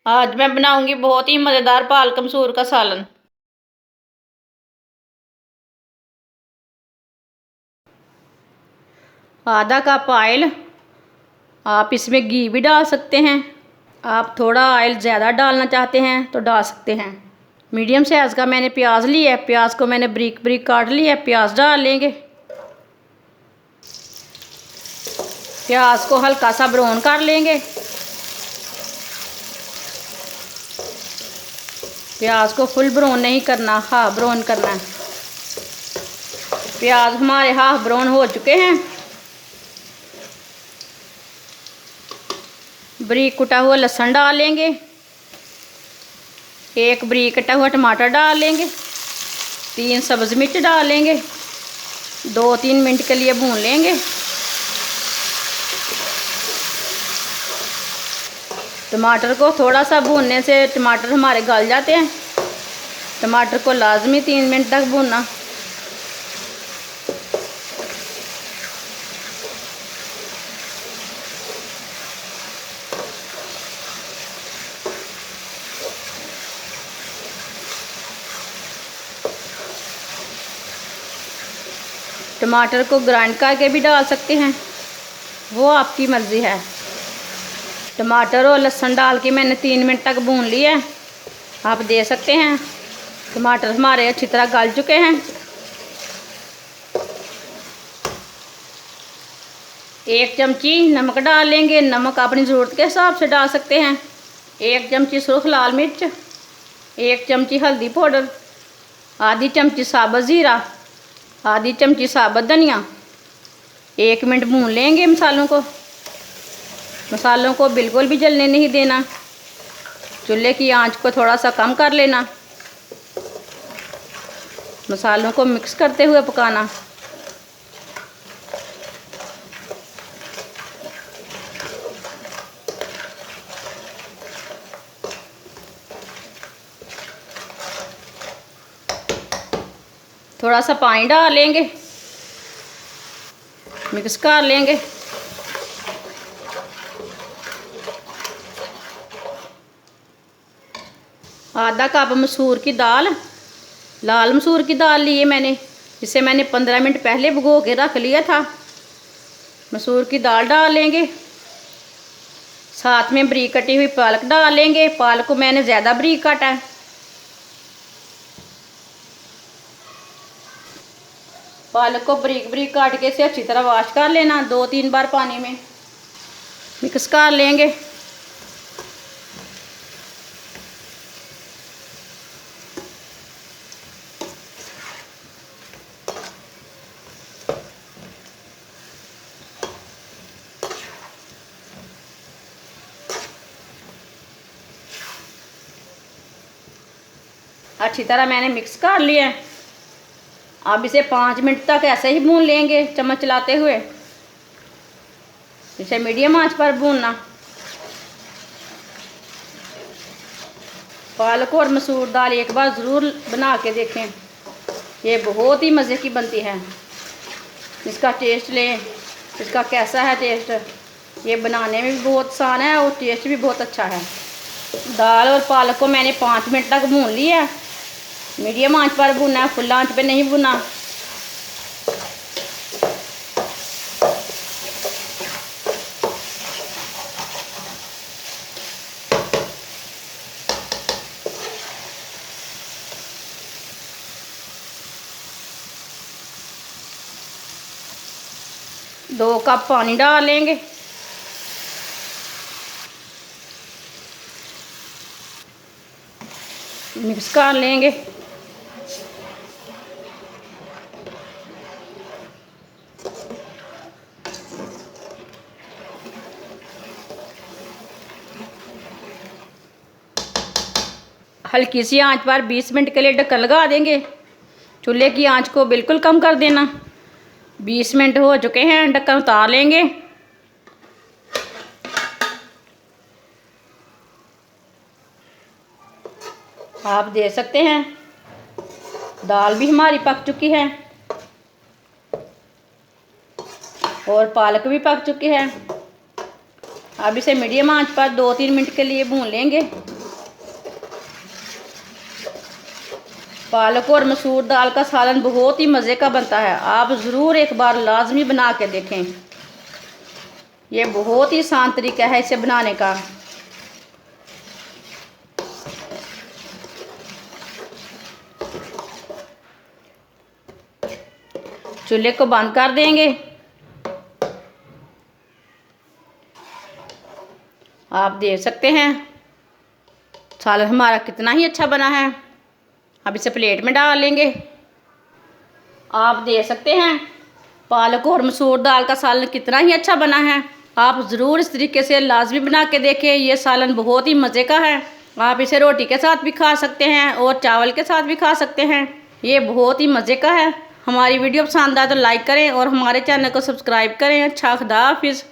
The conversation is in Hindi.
आज मैं बनाऊंगी बहुत ही मज़ेदार पालक मसूर का सालन। आधा कप ऑयल, आप इसमें घी भी डाल सकते हैं। आप थोड़ा ऑयल ज़्यादा डालना चाहते हैं तो डाल सकते हैं। मीडियम साइज़ का मैंने प्याज लिया है, प्याज को मैंने बारीक बारीक काट लिया है। प्याज डाल लेंगे। प्याज को हल्का सा ब्राउन कर लेंगे। प्याज को फुल ब्राउन नहीं करना, हाफ ब्राउन करना है। प्याज हमारे हाफ ब्राउन हो चुके हैं। बारीक कुटा हुआ लहसुन डाल लेंगे। एक बारीक कटा हुआ टमाटर डाल लेंगे। 3 सब्ज़ मिर्च डाल लेंगे। 2-3 मिनट के लिए भून लेंगे। टमाटर को थोड़ा सा भूनने से टमाटर हमारे गल जाते हैं। टमाटर को लाजमी 3 मिनट तक भूनना। टमाटर को ग्राइंड करके भी डाल सकते हैं, वो आपकी मर्ज़ी है। टमाटर और लहसुन डाल के मैंने 3 मिनट तक भून लिया है। आप दे सकते हैं टमाटर हमारे अच्छी तरह गल चुके हैं। 1 चमची नमक डाल लेंगे। नमक अपनी ज़रूरत के हिसाब से डाल सकते हैं। 1 चमची सुर्ख लाल मिर्च, 1 चमची हल्दी पाउडर, आधी चमची साबुत ज़ीरा, आधी चमची साबुत धनिया। 1 मिनट भून लेंगे मसालों को। मसालों को बिल्कुल भी जलने नहीं देना। चूल्हे की आंच को थोड़ा सा कम कर लेना। मसालों को मिक्स करते हुए पकाना। थोड़ा सा पानी डाल लेंगे, मिक्स कर लेंगे। आधा कप मसूर की दाल, लाल मसूर की दाल ली है मैंने, जिसे मैंने 15 मिनट पहले भिगो के रख लिया था। मसूर की दाल डाल लेंगे। साथ में बारीक कटी हुई पालक डाल लेंगे। पालक को मैंने ज़्यादा बारीक काटा है। पालक को बारीक बारीक काट के से अच्छी तरह वॉश कर लेना 2-3 बार पानी में। मिक्स कर लेंगे। अच्छी तरह मैंने मिक्स कर लिया है। अब इसे 5 मिनट तक ऐसे ही भून लेंगे, चम्मच चलाते हुए। इसे मीडियम आंच पर भूनना। पालक और मसूर दाल एक बार ज़रूर बना के देखें, ये बहुत ही मज़े की बनती है। इसका टेस्ट लें, इसका कैसा है टेस्ट। ये बनाने में भी बहुत आसान है और टेस्ट भी बहुत अच्छा है। दाल और पालक को मैंने 5 मिनट तक भून लिया। मीडियम आंच पर भूनना है, फुल आंच पे नहीं भूनना। दो कप पानी डाल लेंगे। मिक्स कर लेंगे। हल्की सी आंच पर 20 मिनट के लिए ढक्कन लगा देंगे। चूल्हे की आंच को बिल्कुल कम कर देना। 20 मिनट हो चुके हैं, ढक्कन उतार लेंगे। आप दे सकते हैं दाल भी हमारी पक चुकी है और पालक भी पक चुकी है। अब इसे मीडियम आंच पर 2-3 मिनट के लिए भून लेंगे। पालक और मसूर दाल का सालन बहुत ही मज़े का बनता है। आप ज़रूर एक बार लाजमी बना के देखें। ये बहुत ही आसान तरीका है इसे बनाने का। चूल्हे को बंद कर देंगे। आप देख सकते हैं सालन हमारा कितना ही अच्छा बना है। अब इसे प्लेट में डाल लेंगे। आप देख सकते हैं पालक और मसूर दाल का सालन कितना ही अच्छा बना है। आप ज़रूर इस तरीके से लाजमी बना के देखें। ये सालन बहुत ही मज़े का है। आप इसे रोटी के साथ भी खा सकते हैं और चावल के साथ भी खा सकते हैं। ये बहुत ही मज़े का है। हमारी वीडियो पसंद आए तो लाइक करें और हमारे चैनल को सब्सक्राइब करें। अच्छा, खुदा हाफिज़।